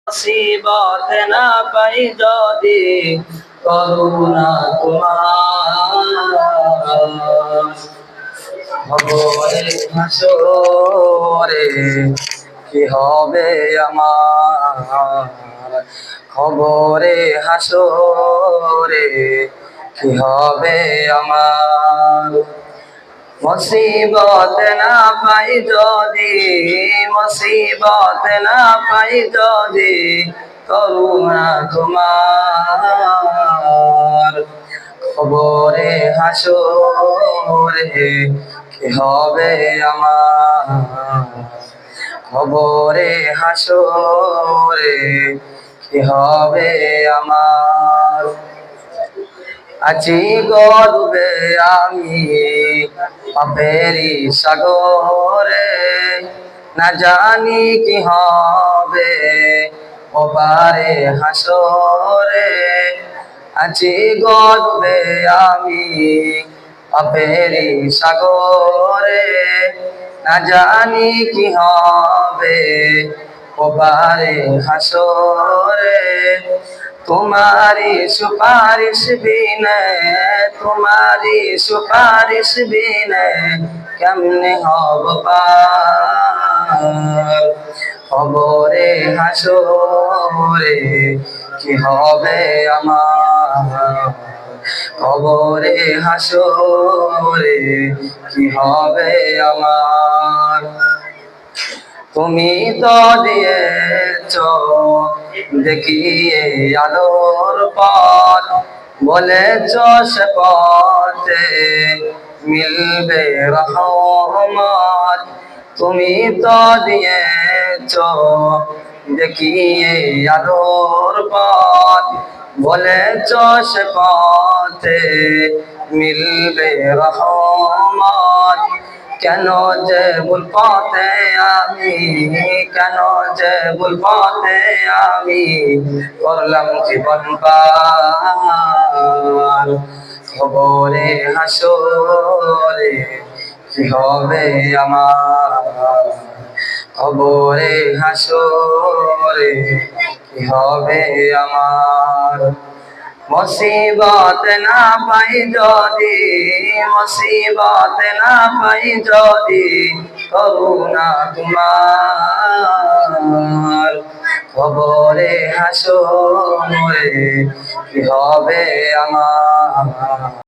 মুসিবত না পাই যদি করুণা তোমার খবরে হাসরে কি হবে আমার খবরে হাসরে কি হবে আমার মুসিবত না পাই যদি মুসিবত না পাই যদি করুণা তোমার খবরে হাসরে কি হবে আমার খবরে হাসরে কি হবে আমার আছি গর্বে আমি পাপেরি সাগরে না জানি কি হবে ওপারে হাসরে আছি গর্বে আমি পাপেরি সাগরে না জানি কি হবে ওপারে হাসরে तुम्हारी सुपारिश भी नहीं तुम्हारी सुपारिश भी नहीं কেমনে হব পার খবরে হাসরে কি হবে আমার খবরে হাসরে কি হবে আমার তুমি তো দিয়েছ দেখিয়ে আলোর পথ বলেছ সে পথে মিলবে রহমত তুমি তো দিয়েছ দেখিয়ে আলোর পথ বলেছ সে পথে মিলবে রহমত কেন যে ভুল পথে আমি কেন যে ভুল পথে আমি করলাম জীবন পার খবরে হাসরে কি হবে আমার খবরে হাসরে কি হবে আমার মুসিবত না পাই যদি মুসিবত না পাই যদি করুণা তোমার খবরে হাসরে কি হবে আমার